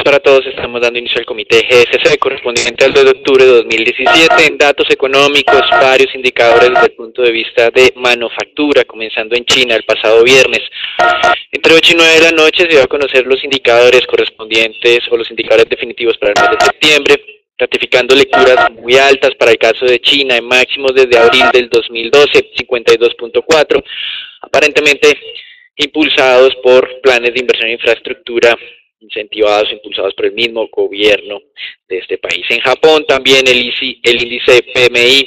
para todos, estamos dando inicio al comité GSC correspondiente al 2 de octubre de 2017 en datos económicos, varios indicadores desde el punto de vista de manufactura, comenzando en China el pasado viernes. Entre 8 y 9 de la noche se dio a conocer los indicadores correspondientes o los indicadores definitivos para el mes de septiembre, ratificando lecturas muy altas para el caso de China en máximos desde abril del 2012, 52.4, aparentemente impulsados por planes de inversión en infraestructura incentivados, impulsados por el mismo gobierno de este país. En Japón también el índice PMI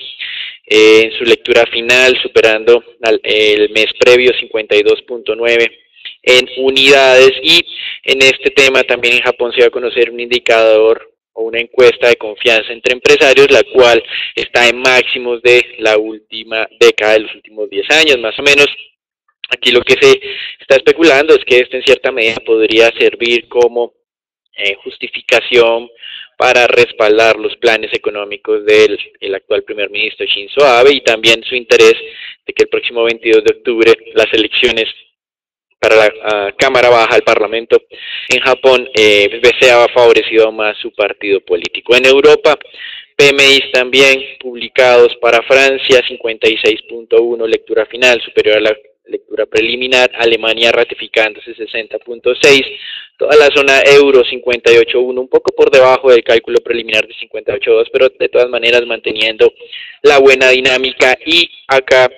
en su lectura final superando el mes previo 52.9 en unidades, y en este tema también en Japón se va a conocer un indicador o una encuesta de confianza entre empresarios, la cual está en máximos de la última década, de los últimos 10 años más o menos. Aquí lo que se está especulando es que esto en cierta medida podría servir como justificación para respaldar los planes económicos del actual primer ministro Shinzo Abe, y también su interés de que el próximo 22 de octubre las elecciones para la Cámara Baja del Parlamento en Japón sea favorecido más su partido político. En Europa, PMI también publicados para Francia, 56.1 lectura final, superior a la lectura preliminar. Alemania ratificándose 60.6, toda la zona euro 58.1, un poco por debajo del cálculo preliminar de 58.2, pero de todas maneras manteniendo la buena dinámica. Y acá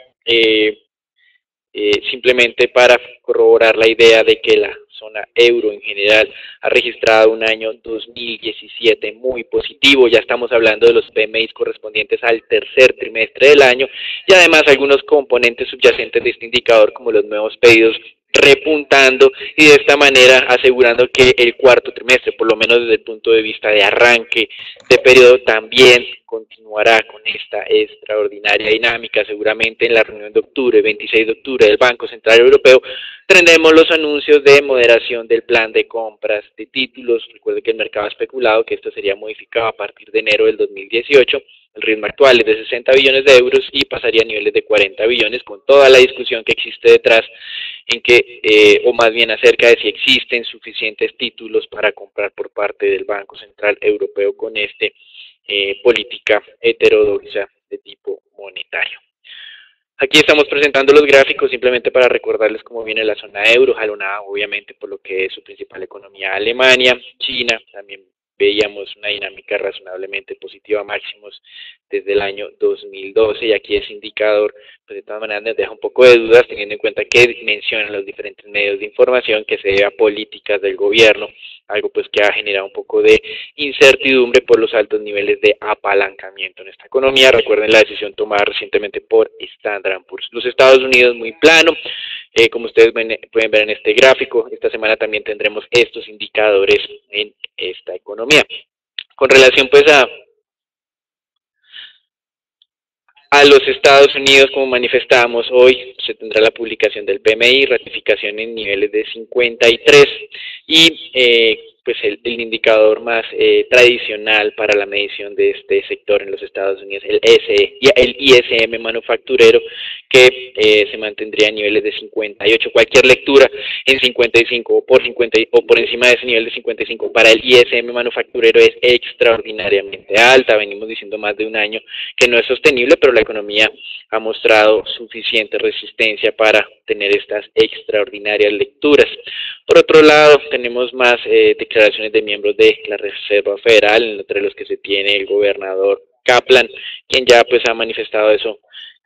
simplemente para corroborar la idea de que la zona euro en general ha registrado un año 2017 muy positivo. Ya estamos hablando de los PMI correspondientes al tercer trimestre del año, y además algunos componentes subyacentes de este indicador como los nuevos pedidos repuntando, y de esta manera asegurando que el cuarto trimestre, por lo menos desde el punto de vista de arranque de periodo, también continuará con esta extraordinaria dinámica. Seguramente en la reunión de octubre, 26 de octubre del Banco Central Europeo, tendremos los anuncios de moderación del plan de compras de títulos. Recuerde que el mercado ha especulado que esto sería modificado a partir de enero del 2018. El ritmo actual es de 60 billones de euros y pasaría a niveles de 40 billones, con toda la discusión que existe detrás, en que, o más bien acerca de si existen suficientes títulos para comprar por parte del Banco Central Europeo con política heterodoxa de tipo monetario. Aquí estamos presentando los gráficos simplemente para recordarles cómo viene la zona euro, jalonada obviamente por lo que es su principal economía, Alemania. China también veíamos una dinámica razonablemente positiva, máximos desde el año 2012, y aquí ese indicador pues de todas maneras nos deja un poco de dudas, teniendo en cuenta que mencionan los diferentes medios de información que se debe a políticas del gobierno, algo pues que ha generado un poco de incertidumbre por los altos niveles de apalancamiento en esta economía. Recuerden la decisión tomada recientemente por Standard & Poor's. Los Estados Unidos muy plano, como ustedes pueden ver en este gráfico. Esta semana también tendremos estos indicadores en esta economía. Con relación pues a los Estados Unidos, como manifestábamos, hoy se tendrá la publicación del PMI, ratificación en niveles de 53, y pues el indicador más tradicional para la medición de este sector en los Estados Unidos, el ISM manufacturero, que se mantendría en niveles de 58. Cualquier lectura en 55 o por encima de ese nivel de 55 para el ISM manufacturero es extraordinariamente alta. Venimos diciendo más de un año que no es sostenible, pero la economía ha mostrado suficiente resistencia para tener estas extraordinarias lecturas. Por otro lado, tenemos más declaraciones de miembros de la Reserva Federal, entre los que se tiene el gobernador Kaplan, quien ya pues ha manifestado eso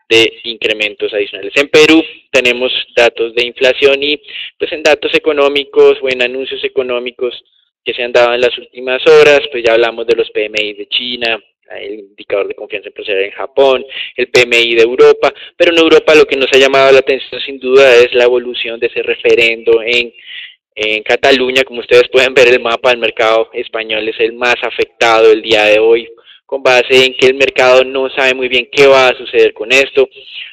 de incrementos adicionales. En Perú tenemos datos de inflación, y pues en datos económicos o en anuncios económicos que se han dado en las últimas horas, pues ya hablamos de los PMI de China, el indicador de confianza empresarial en Japón, el PMI de Europa, pero en Europa lo que nos ha llamado la atención sin duda es la evolución de ese referendo en Cataluña. Como ustedes pueden ver, el mapa del mercado español es el más afectado el día de hoy, con base en que el mercado no sabe muy bien qué va a suceder con esto.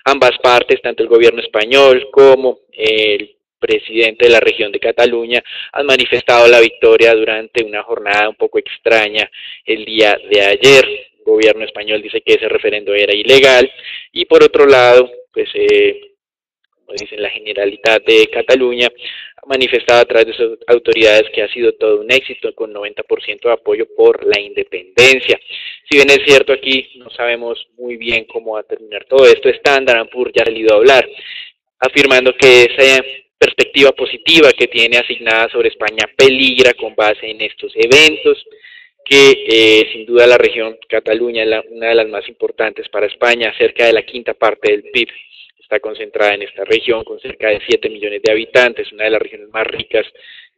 Ambas partes, tanto el gobierno español como el presidente de la región de Cataluña, han manifestado la victoria durante una jornada un poco extraña el día de ayer. El gobierno español dice que ese referendo era ilegal, y por otro lado, pues como dicen la Generalitat de Cataluña, ha manifestado a través de sus autoridades que ha sido todo un éxito, con 90% de apoyo por la independencia. Si bien es cierto, aquí no sabemos muy bien cómo va a terminar todo esto, Standard & Poor's ya ha salido a hablar, afirmando que esa perspectiva positiva que tiene asignada sobre España peligra con base en estos eventos, que sin duda la región Cataluña es una de las más importantes para España, cerca de la quinta parte del PIB está concentrada en esta región, con cerca de 7 millones de habitantes, una de las regiones más ricas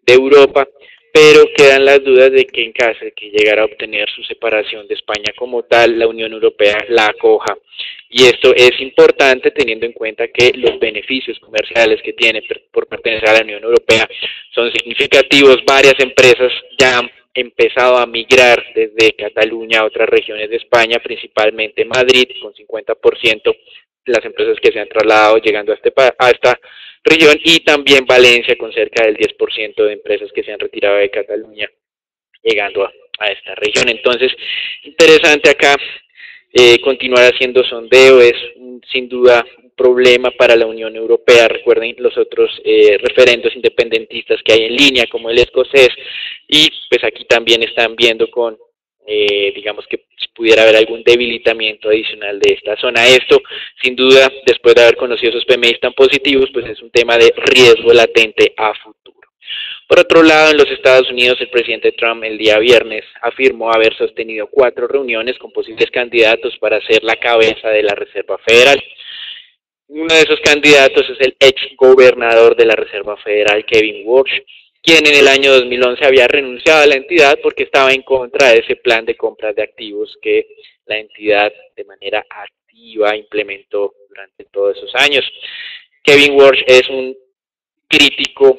de Europa, pero quedan las dudas de que en caso de que llegara a obtener su separación de España como tal, la Unión Europea la acoja. Y esto es importante teniendo en cuenta que los beneficios comerciales que tiene por pertenecer a la Unión Europea son significativos. Varias empresas ya han empezado a migrar desde Cataluña a otras regiones de España, principalmente Madrid, con 50% las empresas que se han trasladado llegando a esta región, y también Valencia con cerca del 10% de empresas que se han retirado de Cataluña llegando a esta región. Entonces, interesante acá continuar haciendo sondeo, es sin duda un problema para la Unión Europea. Recuerden los otros referendos independentistas que hay en línea, como el escocés, y pues aquí también están viendo con digamos que si pudiera haber algún debilitamiento adicional de esta zona. Esto, sin duda, después de haber conocido esos PMIs tan positivos, pues es un tema de riesgo latente a futuro. Por otro lado, en los Estados Unidos, el presidente Trump el día viernes afirmó haber sostenido 4 reuniones con posibles candidatos para ser la cabeza de la Reserva Federal. Uno de esos candidatos es el ex gobernador de la Reserva Federal, Kevin Warsh, quien en el año 2011 había renunciado a la entidad porque estaba en contra de ese plan de compras de activos que la entidad de manera activa implementó durante todos esos años. Kevin Warsh es un crítico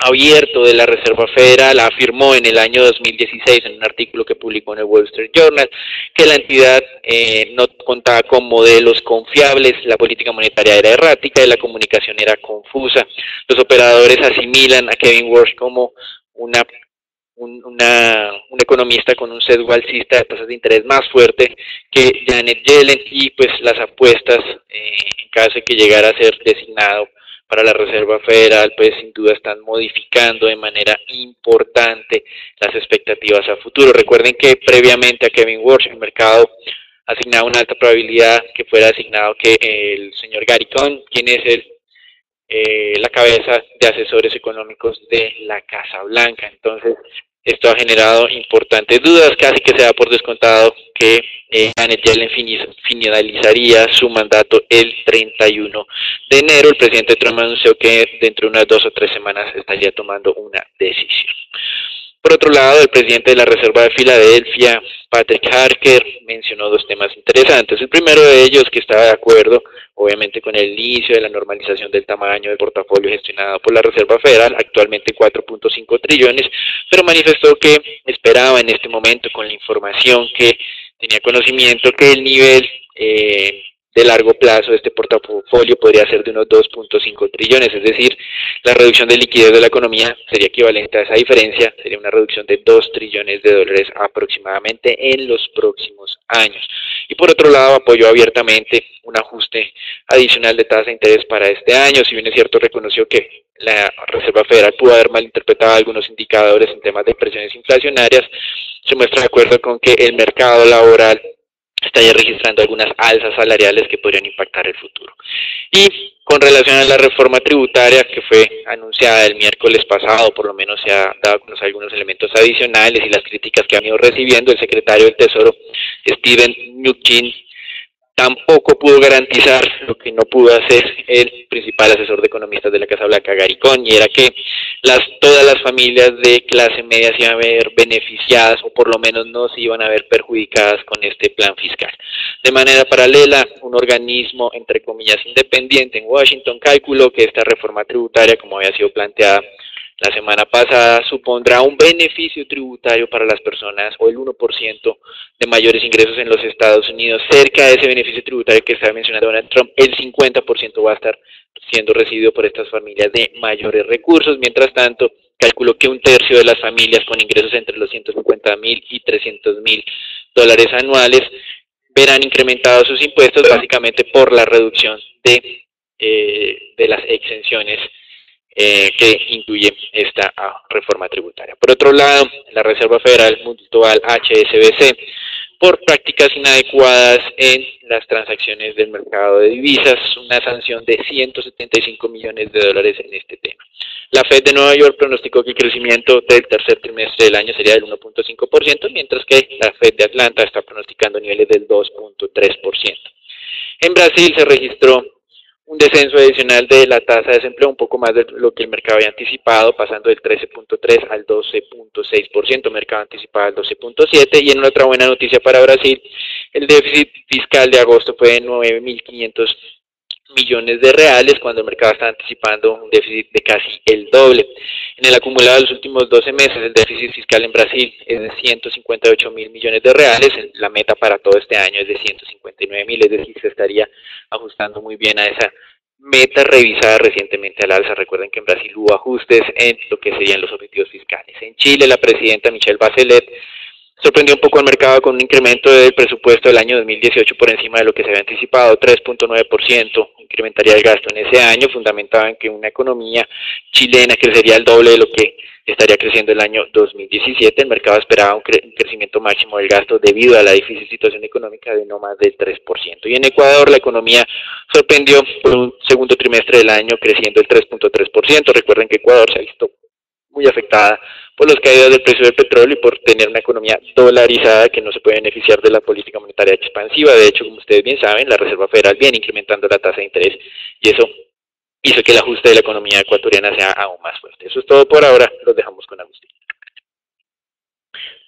abierto de la Reserva Federal, afirmó en el año 2016 en un artículo que publicó en el Wall Street Journal que la entidad no contaba con modelos confiables, la política monetaria era errática y la comunicación era confusa. Los operadores asimilan a Kevin Warsh como un economista con un sesgo alcista de tasas de interés más fuerte que Janet Yellen, y pues las apuestas en caso de que llegara a ser designado para la Reserva Federal, pues sin duda están modificando de manera importante las expectativas a futuro. Recuerden que previamente a Kevin Warsh el mercado asignaba una alta probabilidad que fuera asignado que el señor Gary Cohn, quien es la cabeza de asesores económicos de la Casa Blanca. Entonces, esto ha generado importantes dudas, casi que se da por descontado que Janet Yellen finalizaría su mandato el 31 de enero. El presidente Trump anunció que dentro de unas 2 o 3 semanas estaría tomando una decisión. Por otro lado, el presidente de la Reserva de Filadelfia, Patrick Harker, mencionó 2 temas interesantes. El primero de ellos, que estaba de acuerdo, obviamente, con el inicio de la normalización del tamaño del portafolio gestionado por la Reserva Federal, actualmente 4.5 trillones, pero manifestó que esperaba en este momento, con la información que tenía conocimiento, que el nivel de largo plazo de este portafolio podría ser de unos 2.5 trillones, es decir, la reducción de liquidez de la economía sería equivalente a esa diferencia, sería una reducción de 2 trillones de dólares aproximadamente en los próximos años. Y por otro lado, apoyó abiertamente un ajuste adicional de tasa de interés para este año. Si bien es cierto, reconoció que la Reserva Federal pudo haber malinterpretado algunos indicadores en temas de presiones inflacionarias, se muestra de acuerdo con que el mercado laboral está ya registrando algunas alzas salariales que podrían impactar el futuro. Y con relación a la reforma tributaria que fue anunciada el miércoles pasado, por lo menos se ha dado a conocer algunos elementos adicionales y las críticas que han ido recibiendo, el secretario del Tesoro, Steven Mnuchin, tampoco pudo garantizar lo que no pudo hacer el principal asesor de economistas de la Casa Blanca, Gary Cohn, y era que todas las familias de clase media se iban a ver beneficiadas, o por lo menos no se iban a ver perjudicadas con este plan fiscal. De manera paralela, un organismo, entre comillas, independiente en Washington calculó que esta reforma tributaria, como había sido planteada la semana pasada, supondrá un beneficio tributario para las personas, o el 1% de mayores ingresos en los Estados Unidos. Cerca de ese beneficio tributario que estaba mencionando Donald Trump, el 50% va a estar siendo recibido por estas familias de mayores recursos. Mientras tanto, calculó que 1/3 de las familias con ingresos entre los $150,000 y $300,000 anuales verán incrementados sus impuestos, básicamente por la reducción de de las exenciones que incluye esta reforma tributaria. Por otro lado, la Reserva Federal multó al HSBC por prácticas inadecuadas en las transacciones del mercado de divisas, una sanción de 175 millones de dólares en este tema. La Fed de Nueva York pronosticó que el crecimiento del tercer trimestre del año sería del 1.5%, mientras que la Fed de Atlanta está pronosticando niveles del 2.3%. En Brasil se registró un descenso adicional de la tasa de desempleo, un poco más de lo que el mercado había anticipado, pasando del 13.3 al 12.6%, el mercado anticipaba el 12.7%, y en otra buena noticia para Brasil, el déficit fiscal de agosto fue de 9.500 millones de reales, cuando el mercado está anticipando un déficit de casi el doble. En el acumulado de los últimos 12 meses, el déficit fiscal en Brasil es de 158.000 millones de reales, la meta para todo este año es de 159.000, es decir, se estaría ajustando muy bien a esa meta revisada recientemente al alza. Recuerden que en Brasil hubo ajustes en lo que serían los objetivos fiscales. En Chile, la presidenta Michelle Bachelet sorprendió un poco al mercado con un incremento del presupuesto del año 2018 por encima de lo que se había anticipado, 3.9%, incrementaría el gasto en ese año, fundamentado en que una economía chilena crecería el doble de lo que estaría creciendo el año 2017. El mercado esperaba un crecimiento máximo del gasto debido a la difícil situación económica de no más del 3%. Y en Ecuador la economía sorprendió por un segundo trimestre del año creciendo el 3.3%. Recuerden que Ecuador se ha visto muy afectada por las caídas del precio del petróleo y por tener una economía dolarizada que no se puede beneficiar de la política monetaria expansiva. De hecho, como ustedes bien saben, la Reserva Federal viene incrementando la tasa de interés y eso hizo que el ajuste de la economía ecuatoriana sea aún más fuerte. Eso es todo por ahora, los dejamos con Agustín.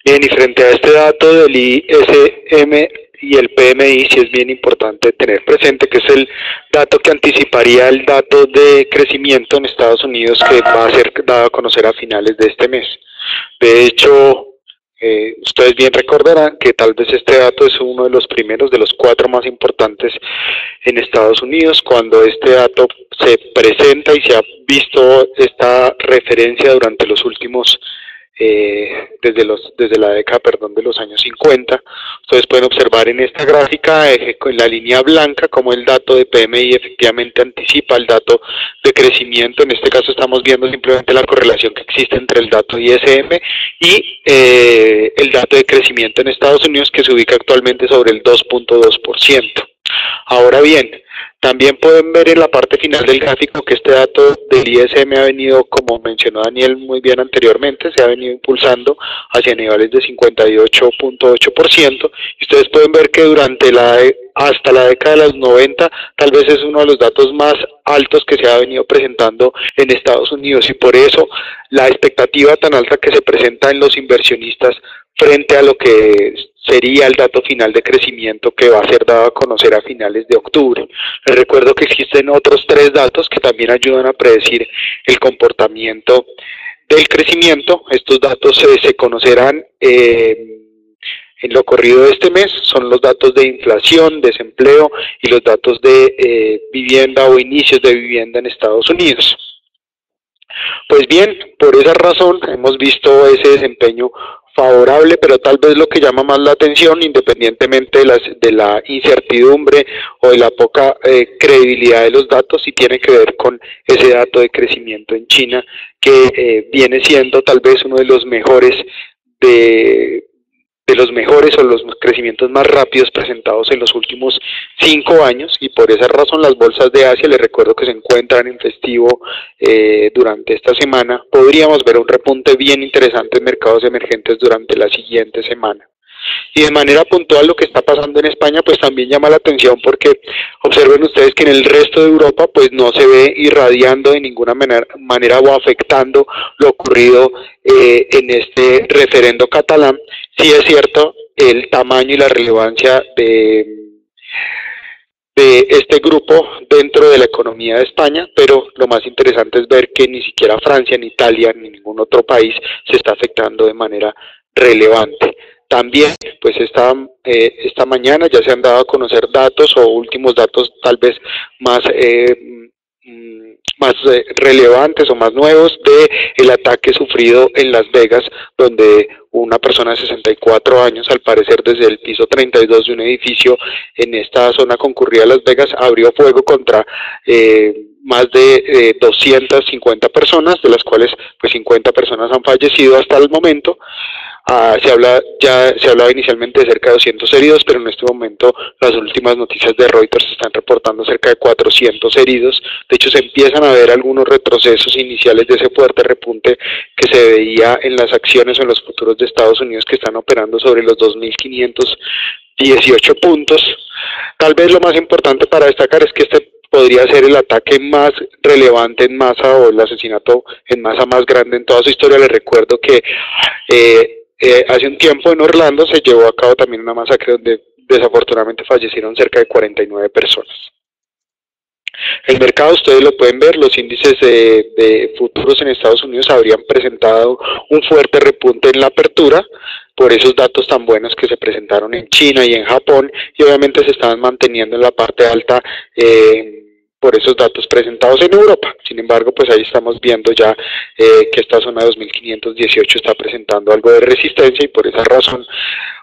Bien, y frente a este dato del ISM y el PMI, sí es bien importante tener presente que es el dato que anticiparía el dato de crecimiento en Estados Unidos que va a ser dado a conocer a finales de este mes. De hecho, ustedes bien recordarán que tal vez este dato es uno de los primeros de los 4 más importantes en Estados Unidos. Cuando este dato se presenta y se ha visto esta referencia durante los últimos desde la década de los años 50, ustedes pueden observar en esta gráfica con la línea blanca como el dato de PMI efectivamente anticipa el dato de crecimiento. En este caso estamos viendo simplemente la correlación que existe entre el dato ISM y el dato de crecimiento en Estados Unidos, que se ubica actualmente sobre el 2.2%. Ahora bien, también pueden ver en la parte final del gráfico que este dato del ISM ha venido, como mencionó Daniel muy bien anteriormente, se ha venido impulsando hacia niveles de 58.8%. Y ustedes pueden ver que hasta la década de los 90 tal vez es uno de los datos más altos que se ha venido presentando en Estados Unidos, y por eso la expectativa tan alta que se presenta en los inversionistas frente a lo que sería el dato final de crecimiento que va a ser dado a conocer a finales de octubre. Les recuerdo que existen otros 3 datos que también ayudan a predecir el comportamiento del crecimiento. Estos datos se conocerán en lo corrido de este mes. Son los datos de inflación, desempleo y los datos de vivienda o inicios de vivienda en Estados Unidos. Pues bien, por esa razón hemos visto ese desempeño favorable, pero tal vez lo que llama más la atención, independientemente de la incertidumbre o de la poca credibilidad de los datos, sí tiene que ver con ese dato de crecimiento en China, que viene siendo tal vez uno de los mejores o los crecimientos más rápidos presentados en los últimos 5 años, y por esa razón las bolsas de Asia, les recuerdo que se encuentran en festivo durante esta semana, podríamos ver un repunte bien interesante en mercados emergentes durante la siguiente semana. Y de manera puntual lo que está pasando en España pues también llama la atención, porque observen ustedes que en el resto de Europa pues no se ve irradiando de ninguna manera o afectando lo ocurrido en este referendo catalán. Sí es cierto el tamaño y la relevancia de este grupo dentro de la economía de España, pero lo más interesante es ver que ni siquiera Francia, ni Italia, ni ningún otro país se está afectando de manera relevante. También, pues esta mañana ya se han dado a conocer datos o últimos datos tal vez más más relevantes o más nuevos de el ataque sufrido en Las Vegas, donde una persona de 64 años, al parecer desde el piso 32 de un edificio en esta zona concurrida de Las Vegas, abrió fuego contra más de 250 personas, de las cuales pues 50 personas han fallecido hasta el momento. Se hablaba inicialmente de cerca de 200 heridos, pero en este momento las últimas noticias de Reuters están reportando cerca de 400 heridos. De hecho, se empiezan a ver algunos retrocesos iniciales de ese fuerte repunte que se veía en las acciones o en los futuros de Estados Unidos, que están operando sobre los 2.518 puntos. Tal vez lo más importante para destacar es que este podría ser el ataque más relevante en masa o el asesinato en masa más grande en toda su historia. Les recuerdo que hace un tiempo en Orlando se llevó a cabo también una masacre donde desafortunadamente fallecieron cerca de 49 personas. El mercado, ustedes lo pueden ver, los índices de futuros en Estados Unidos habrían presentado un fuerte repunte en la apertura por esos datos tan buenos que se presentaron en China y en Japón, y obviamente se estaban manteniendo en la parte alta por esos datos presentados en Europa. Sin embargo, pues ahí estamos viendo ya que esta zona de 2.518 está presentando algo de resistencia, y por esa razón,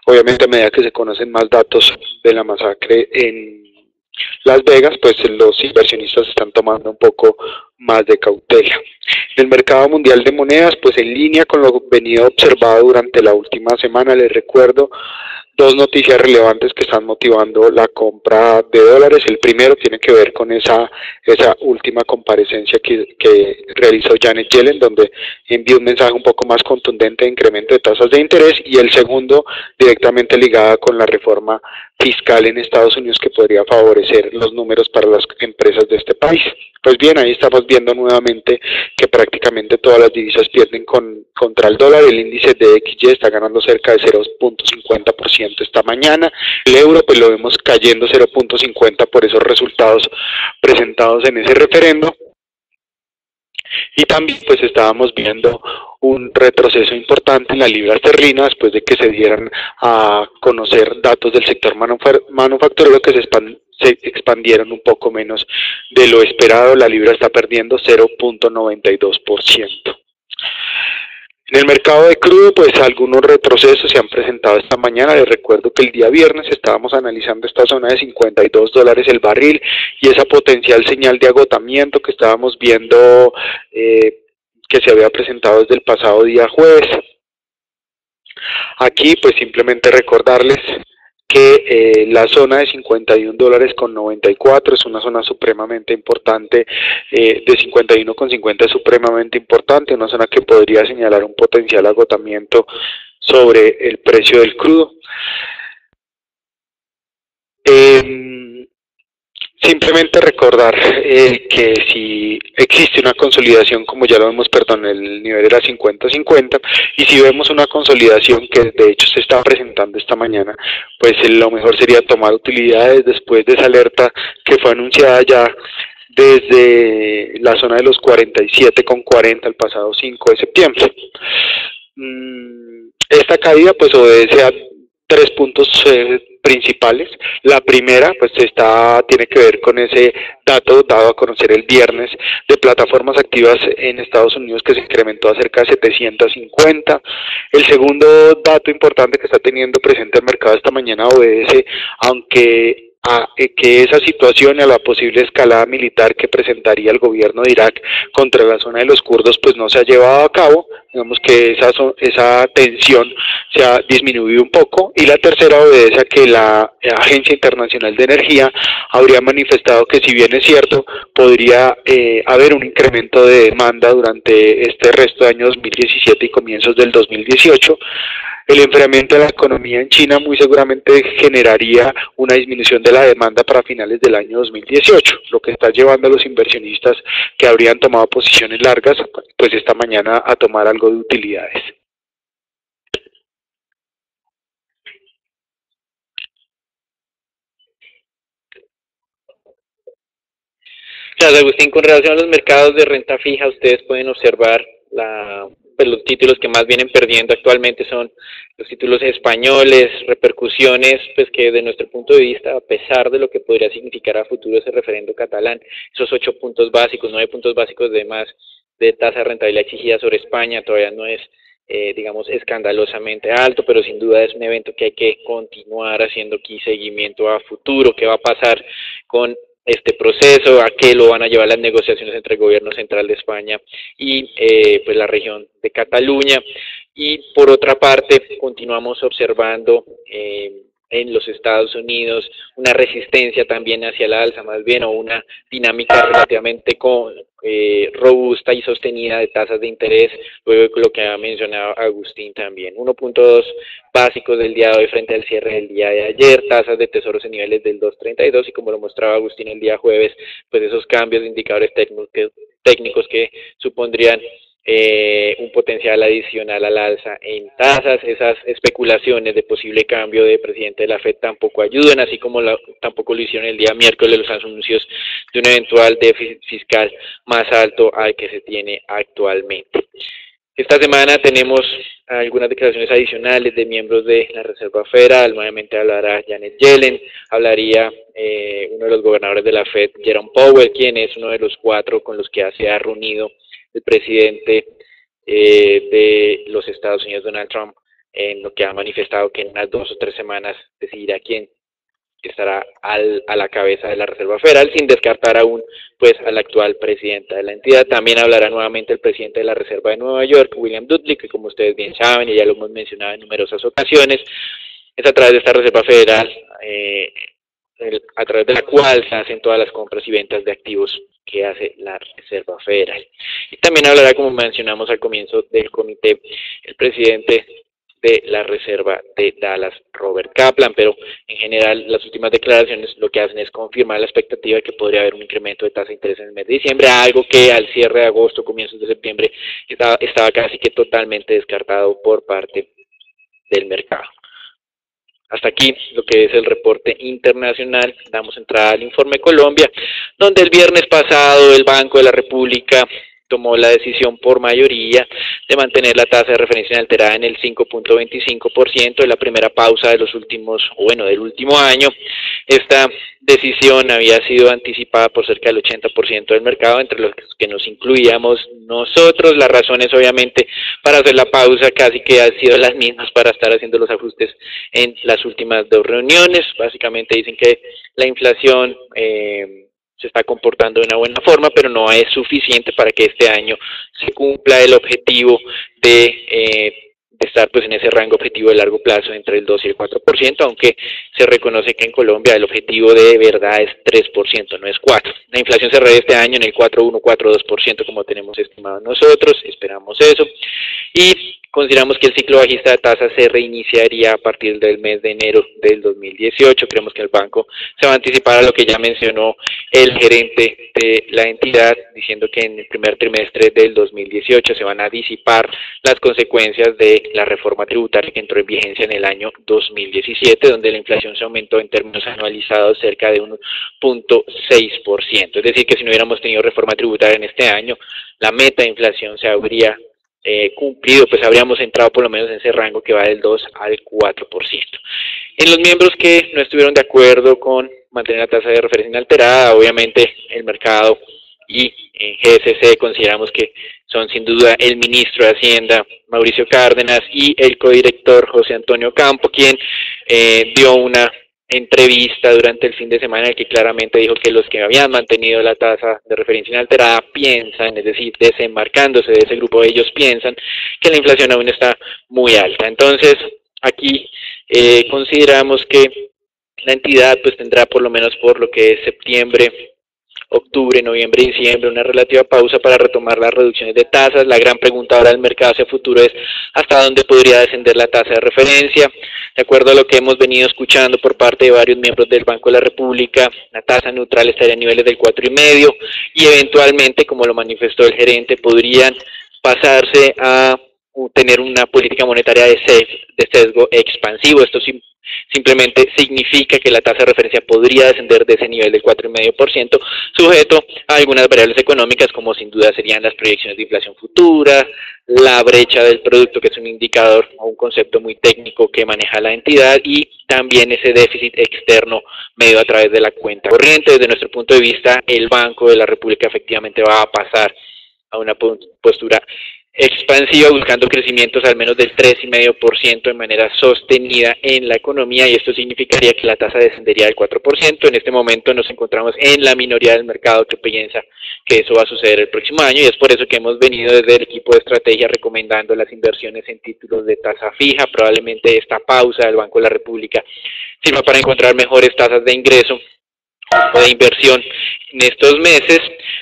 obviamente a medida que se conocen más datos de la masacre en Las Vegas, pues los inversionistas están tomando un poco más de cautela. En el mercado mundial de monedas, pues en línea con lo venido observado durante la última semana, les recuerdo dos noticias relevantes que están motivando la compra de dólares. El primero tiene que ver con esa última comparecencia que realizó Janet Yellen, donde envió un mensaje un poco más contundente de incremento de tasas de interés, y el segundo directamente ligada con la reforma fiscal en Estados Unidos, que podría favorecer los números para las empresas de este país. Pues bien, ahí estamos viendo nuevamente que prácticamente todas las divisas pierden contra el dólar. El índice de XY está ganando cerca de 0.50% esta mañana. El euro pues lo vemos cayendo 0.50 por esos resultados presentados en ese referendo. Y también pues estábamos viendo un retroceso importante en la libra esterlina después de que se dieran a conocer datos del sector manufacturero que se expandieron un poco menos de lo esperado. La libra está perdiendo 0.92%. En el mercado de crudo, pues algunos retrocesos se han presentado esta mañana. Les recuerdo que el día viernes estábamos analizando esta zona de $52 el barril y esa potencial señal de agotamiento que estábamos viendo que se había presentado desde el pasado día jueves. Aquí pues simplemente recordarles que la zona de $51.94 es una zona supremamente importante, de 51.50 es supremamente importante, una zona que podría señalar un potencial agotamiento sobre el precio del crudo. Simplemente recordar que si existe una consolidación, como ya lo vemos, el nivel era 50-50, y si vemos una consolidación que de hecho se está presentando esta mañana, pues lo mejor sería tomar utilidades después de esa alerta que fue anunciada ya desde la zona de los 47.40 el pasado 5 de septiembre. Esta caída pues obedece a tres puntos principales. La primera pues tiene que ver con ese dato dado a conocer el viernes de plataformas activas en Estados Unidos, que se incrementó a cerca de 750. El segundo dato importante que está teniendo presente el mercado esta mañana obedece a que esa situación y a la posible escalada militar que presentaría el gobierno de Irak contra la zona de los kurdos pues no se ha llevado a cabo. Digamos que esa tensión se ha disminuido un poco. Y la tercera obedece a que la Agencia Internacional de Energía habría manifestado que, si bien es cierto, podría haber un incremento de demanda durante este resto de año 2017 y comienzos del 2018, el enfriamiento de la economía en China muy seguramente generaría una disminución de la demanda para finales del año 2018, lo que está llevando a los inversionistas que habrían tomado posiciones largas, pues esta mañana a tomar algo de utilidades. Gracias, Agustín. Con relación a los mercados de renta fija, ustedes pueden observar pues los títulos que más vienen perdiendo actualmente son los títulos españoles, repercusiones pues que de nuestro punto de vista, a pesar de lo que podría significar a futuro ese referendo catalán, esos 8 puntos básicos, 9 puntos básicos de más de tasa de rentabilidad exigida sobre España, todavía no es digamos escandalosamente alto, pero sin duda es un evento que hay que continuar haciendo aquí seguimiento a futuro. ¿Qué va a pasar con este proceso? ¿A qué lo van a llevar las negociaciones entre el gobierno central de España y pues la región de Cataluña? Y por otra parte, continuamos observando en los Estados Unidos una resistencia también hacia la alza, más bien, o una dinámica relativamente robusta y sostenida de tasas de interés, luego de lo que ha mencionado Agustín también. 1.2 básicos del día de hoy frente al cierre del día de ayer, tasas de tesoros en niveles del 2.32, y como lo mostraba Agustín el día jueves, pues esos cambios de indicadores técnicos que supondrían un potencial adicional al alza en tasas. Esas especulaciones de posible cambio de presidente de la FED tampoco ayudan, así como tampoco lo hicieron el día miércoles los anuncios de un eventual déficit fiscal más alto al que se tiene actualmente. Esta semana tenemos algunas declaraciones adicionales de miembros de la Reserva Federal. Nuevamente hablará Janet Yellen, hablaría uno de los gobernadores de la FED, Jerome Powell, quien es uno de los 4 con los que se ha reunido el presidente de los Estados Unidos, Donald Trump, en lo que ha manifestado que en unas 2 o 3 semanas decidirá quién estará a la cabeza de la Reserva Federal, sin descartar aún pues a la actual presidenta de la entidad. También hablará nuevamente el presidente de la Reserva de Nueva York, William Dudley, que como ustedes bien saben y ya lo hemos mencionado en numerosas ocasiones, es a través de esta Reserva Federal a través de la cual se hacen todas las compras y ventas de activos que hace la Reserva Federal. Y también hablará, como mencionamos al comienzo del comité, el presidente de la Reserva de Dallas, Robert Kaplan, pero en general las últimas declaraciones lo que hacen es confirmar la expectativa de que podría haber un incremento de tasa de interés en el mes de diciembre, algo que al cierre de agosto, comienzos de septiembre, estaba casi que totalmente descartado por parte del mercado. Hasta aquí lo que es el reporte internacional. Damos entrada al informe Colombia, donde el viernes pasado el Banco de la República tomó la decisión por mayoría de mantener la tasa de referencia inalterada en el 5.25%, de la primera pausa de los últimos, del último año. Esta decisión había sido anticipada por cerca del 80% del mercado, entre los que nos incluíamos nosotros. Las razones, obviamente, para hacer la pausa casi que han sido las mismas para estar haciendo los ajustes en las últimas 2 reuniones. Básicamente dicen que la inflación se está comportando de una buena forma, pero no es suficiente para que este año se cumpla el objetivo de estar pues en ese rango objetivo de largo plazo entre el 2 y el 4%, aunque se reconoce que en Colombia el objetivo de verdad es 3%, no es 4%. La inflación cerrará este año en el 4.1, 4.2% como tenemos estimado nosotros, esperamos eso, y consideramos que el ciclo bajista de tasas se reiniciaría a partir del mes de enero del 2018. Creemos que el banco se va a anticipar a lo que ya mencionó el gerente de la entidad, diciendo que en el primer trimestre del 2018 se van a disipar las consecuencias de la reforma tributaria que entró en vigencia en el año 2017, donde la inflación se aumentó en términos anualizados cerca de 1.6%. Es decir, que si no hubiéramos tenido reforma tributaria en este año, la meta de inflación se habría cumplido, pues habríamos entrado por lo menos en ese rango que va del 2 al 4%. En los miembros que no estuvieron de acuerdo con mantener la tasa de referencia inalterada, obviamente el mercado y GSC consideramos que son sin duda el ministro de Hacienda, Mauricio Cárdenas, y el codirector José Antonio Campo, quien dio una entrevista durante el fin de semana en el que claramente dijo que los que habían mantenido la tasa de referencia inalterada piensan, es decir, desembarcándose de ese grupo, ellos piensan que la inflación aún está muy alta. Entonces, aquí consideramos que la entidad pues tendrá por lo menos por lo que es septiembre, octubre, noviembre y diciembre una relativa pausa para retomar las reducciones de tasas. La gran pregunta ahora del mercado hacia futuro es hasta dónde podría descender la tasa de referencia. De acuerdo a lo que hemos venido escuchando por parte de varios miembros del Banco de la República, la tasa neutral estaría a niveles del 4,5 y eventualmente, como lo manifestó el gerente, podrían pasarse a tener una política monetaria de sesgo expansivo. Esto simplemente significa que la tasa de referencia podría descender de ese nivel del 4,5%, sujeto a algunas variables económicas, como sin duda serían las proyecciones de inflación futura, la brecha del producto, que es un indicador o un concepto muy técnico que maneja la entidad, y también ese déficit externo medido a través de la cuenta corriente. Desde nuestro punto de vista, el Banco de la República efectivamente va a pasar a una postura expansiva, buscando crecimientos al menos del 3,5% de manera sostenida en la economía, y esto significaría que la tasa descendería del 4%. En este momento nos encontramos en la minoría del mercado que piensa que eso va a suceder el próximo año, y es por eso que hemos venido desde el equipo de estrategia recomendando las inversiones en títulos de tasa fija. Probablemente esta pausa del Banco de la República sirva para encontrar mejores tasas de ingreso o de inversión en estos meses,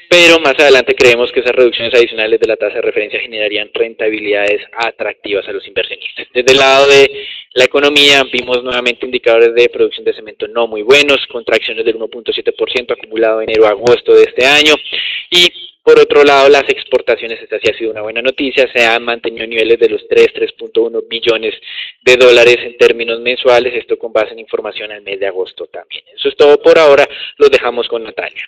pero más adelante creemos que esas reducciones adicionales de la tasa de referencia generarían rentabilidades atractivas a los inversionistas. Desde el lado de la economía vimos nuevamente indicadores de producción de cemento no muy buenos, contracciones del 1,7% acumulado de enero a agosto de este año, y por otro lado, las exportaciones, esta sí ha sido una buena noticia, se han mantenido niveles de los 3,1 billones de dólares en términos mensuales, esto con base en información al mes de agosto también. Eso es todo por ahora, los dejamos con Natalia.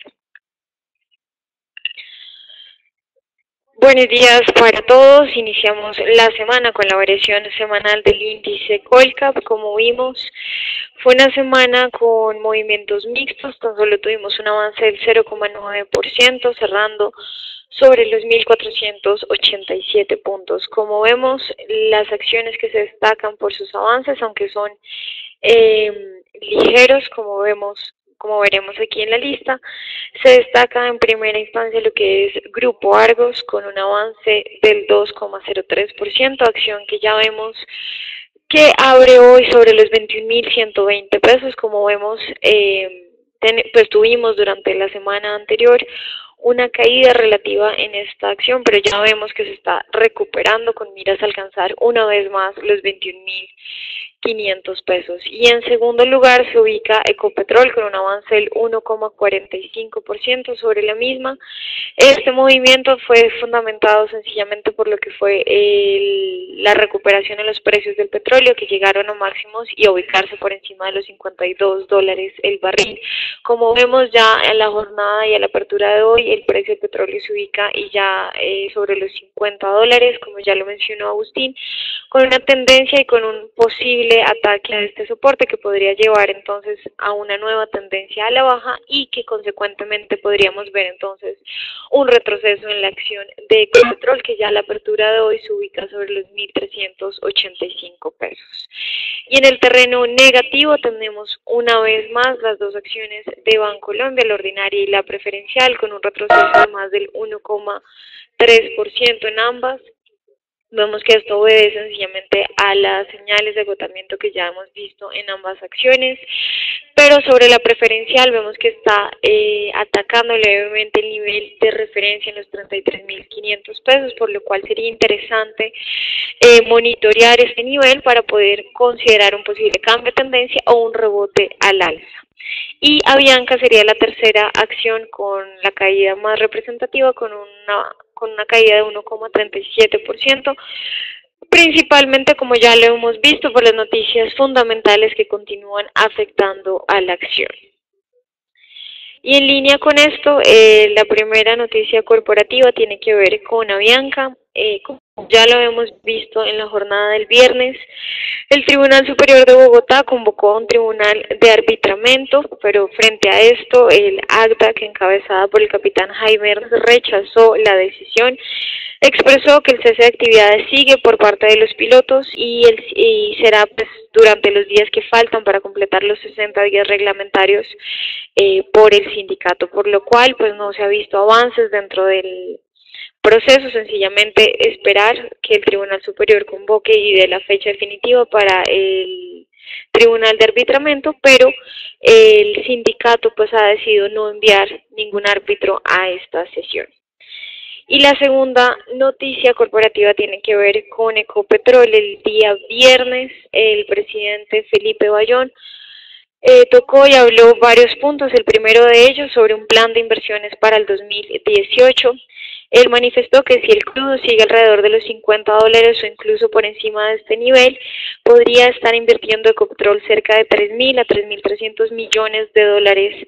Buenos días para todos. Iniciamos la semana con la variación semanal del índice Colcap. Como vimos, fue una semana con movimientos mixtos, tan solo tuvimos un avance del 0,9%, cerrando sobre los 1.487 puntos. Como vemos, las acciones que se destacan por sus avances, aunque son ligeros, como veremos aquí en la lista, se destaca en primera instancia lo que es Grupo Argos con un avance del 2,03%, acción que ya vemos que abre hoy sobre los 21.120 pesos. Como vemos, pues tuvimos durante la semana anterior una caída relativa en esta acción, pero ya vemos que se está recuperando con miras a alcanzar una vez más los 21.500 pesos. Y en segundo lugar se ubica Ecopetrol con un avance del 1,45% sobre la misma. Este movimiento fue fundamentado sencillamente por lo que fue la recuperación en los precios del petróleo, que llegaron a máximos y a ubicarse por encima de los $52 el barril. Como vemos ya en la jornada y a la apertura de hoy, el precio del petróleo se ubica y ya sobre los $50, como ya lo mencionó Agustín, con una tendencia y con un posible ataque a este soporte que podría llevar entonces a una nueva tendencia a la baja, y que consecuentemente podríamos ver entonces un retroceso en la acción de Ecopetrol, que ya a la apertura de hoy se ubica sobre los 1.385 pesos. Y en el terreno negativo tenemos una vez más las dos acciones de Bancolombia, la ordinaria y la preferencial, con un retroceso de más del 1,3% en ambas. Vemos que esto obedece sencillamente a las señales de agotamiento que ya hemos visto en ambas acciones, pero sobre la preferencial vemos que está atacando levemente el nivel de referencia en los 33.500 pesos, por lo cual sería interesante monitorear este nivel para poder considerar un posible cambio de tendencia o un rebote al alza. Y Avianca sería la tercera acción con la caída más representativa, con una caída de 1,37%, principalmente, como ya lo hemos visto, por las noticias fundamentales que continúan afectando a la acción. Y en línea con esto, la primera noticia corporativa tiene que ver con Avianca. Como ya lo hemos visto en la jornada del viernes, el Tribunal Superior de Bogotá convocó a un tribunal de arbitramiento, pero frente a esto, el ACDA, que encabezada por el capitán Jaime Hernández, rechazó la decisión. Expresó que el cese de actividades sigue por parte de los pilotos y será pues durante los días que faltan para completar los 60 días reglamentarios por el sindicato, por lo cual pues no se ha visto avances dentro del proceso. Sencillamente esperar que el Tribunal Superior convoque y dé la fecha definitiva para el Tribunal de Arbitramiento, pero el sindicato pues ha decidido no enviar ningún árbitro a esta sesión. Y la segunda noticia corporativa tiene que ver con Ecopetrol. El día viernes el presidente Felipe Bayón tocó y habló varios puntos. El primero de ellos sobre un plan de inversiones para el 2018. Él manifestó que si el crudo sigue alrededor de los $50 o incluso por encima de este nivel, podría estar invirtiendo Ecopetrol cerca de 3.000 a 3.300 millones de dólares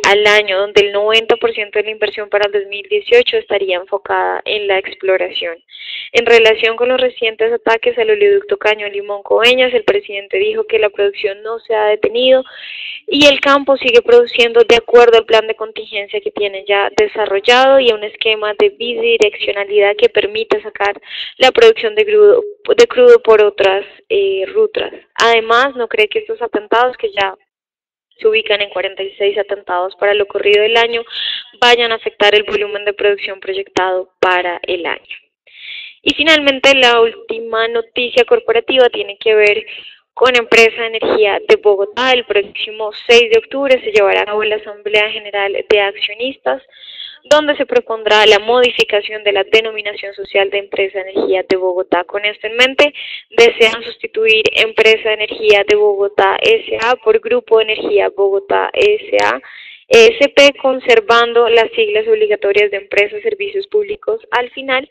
al año, donde el 90% de la inversión para el 2018 estaría enfocada en la exploración. En relación con los recientes ataques al oleoducto Caño Limón Coveñas, el presidente dijo que la producción no se ha detenido y el campo sigue produciendo de acuerdo al plan de contingencia que tiene ya desarrollado y a un esquema de bidireccionalidad que permite sacar la producción de crudo por otras rutas. Además, no cree que estos atentados, que ya se ubican en 46 atentados para lo corrido del año, vayan a afectar el volumen de producción proyectado para el año. Y finalmente, la última noticia corporativa tiene que ver con Empresa de Energía de Bogotá. El próximo 6 de octubre se llevará a cabo la Asamblea General de Accionistas, donde se propondrá la modificación de la denominación social de Empresa de Energía de Bogotá. Con esto en mente, desean sustituir Empresa de Energía de Bogotá S.A. por Grupo de Energía Bogotá S.A., ESP, conservando las siglas obligatorias de Empresas Servicios Públicos al final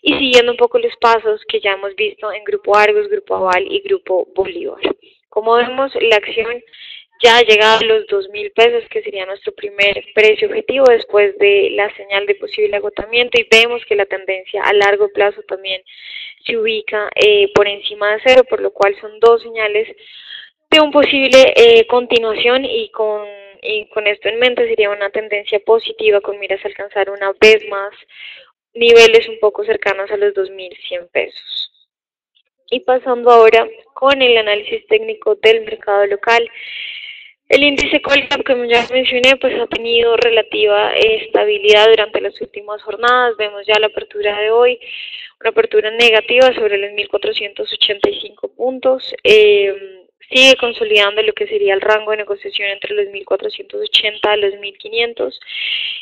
y siguiendo un poco los pasos que ya hemos visto en Grupo Argos, Grupo Aval y Grupo Bolívar. Como vemos, la acción ya ha llegado a los 2.000 pesos, que sería nuestro primer precio objetivo después de la señal de posible agotamiento, y vemos que la tendencia a largo plazo también se ubica por encima de cero, por lo cual son dos señales de un posible continuación y con esto en mente sería una tendencia positiva con miras a alcanzar una vez más niveles un poco cercanos a los 2.100 pesos. Y pasando ahora con el análisis técnico del mercado local, el índice Colcap, como ya mencioné, pues ha tenido relativa estabilidad durante las últimas jornadas. Vemos ya la apertura de hoy, una apertura negativa sobre los 1.485 puntos. Sigue consolidando lo que sería el rango de negociación entre los 1.480 a los 1.500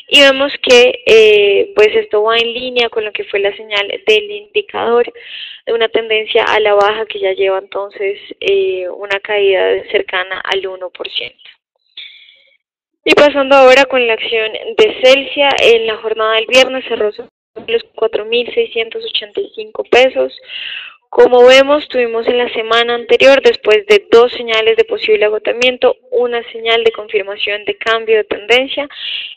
y vemos que pues esto va en línea con lo que fue la señal del indicador de una tendencia a la baja que ya lleva entonces una caída cercana al 1%. Y pasando ahora con la acción de Celsia, en la jornada del viernes cerró sobre los 4.685 pesos. Como vemos, tuvimos en la semana anterior, después de dos señales de posible agotamiento, una señal de confirmación de cambio de tendencia.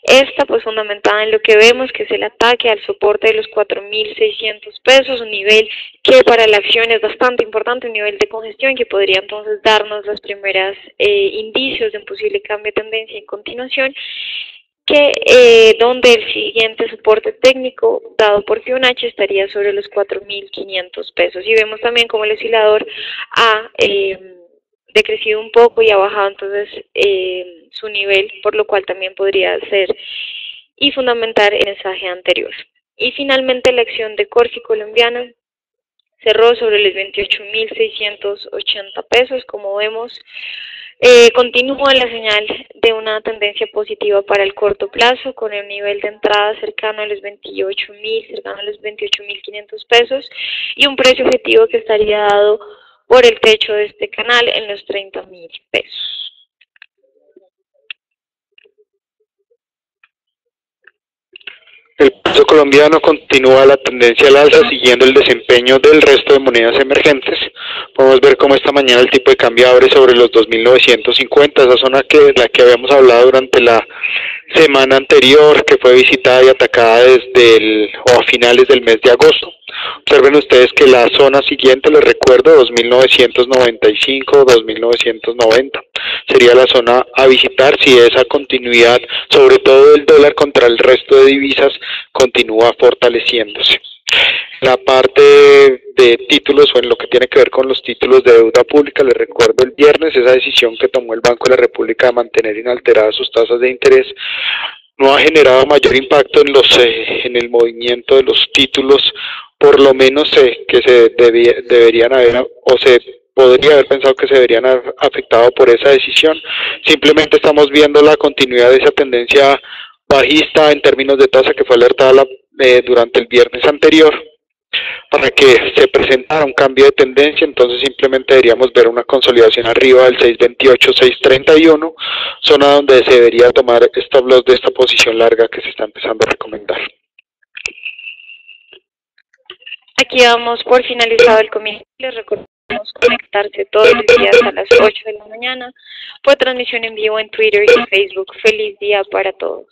Esta pues fundamentada en lo que vemos, que es el ataque al soporte de los 4.600 pesos, un nivel que para la acción es bastante importante, un nivel de congestión que podría entonces darnos los primeros indicios de un posible cambio de tendencia en continuación, donde el siguiente soporte técnico dado por Fibonacci estaría sobre los 4.500 pesos. Y vemos también como el oscilador ha decrecido un poco y ha bajado entonces su nivel, por lo cual también podría ser y fundamentar el mensaje anterior. Y finalmente la acción de Corfi colombiana cerró sobre los 28.680 pesos. Como vemos, continúa la señal de una tendencia positiva para el corto plazo, con el nivel de entrada cercano a los 28.000, cercano a los 28.500 pesos y un precio objetivo que estaría dado por el techo de este canal en los 30.000 pesos. El peso colombiano continúa la tendencia al alza siguiendo el desempeño del resto de monedas emergentes. Podemos ver cómo esta mañana el tipo de cambio abre sobre los 2.950, esa zona la que habíamos hablado durante la semana anterior, que fue visitada y atacada a finales del mes de agosto. Observen ustedes que la zona siguiente, les recuerdo, 2.995, 2.990. Sería la zona a visitar si esa continuidad, sobre todo del dólar contra el resto de divisas, continúa fortaleciéndose. La parte de títulos, o en lo que tiene que ver con los títulos de deuda pública, les recuerdo el viernes esa decisión que tomó el Banco de la República de mantener inalteradas sus tasas de interés no ha generado mayor impacto en el movimiento de los títulos, por lo menos que se deberían haber, o se podría haber pensado que se deberían haber afectado por esa decisión. Simplemente estamos viendo la continuidad de esa tendencia bajista en términos de tasa que fue alertada durante el viernes anterior. Para que se presentara un cambio de tendencia, entonces simplemente deberíamos ver una consolidación arriba del 628, 631, zona donde se debería tomar stop loss de esta posición larga que se está empezando a recomendar. Aquí damos por finalizado el comité. Les recordamos conectarse todos los días a las 8 de la mañana por transmisión en vivo en Twitter y Facebook. Feliz día para todos.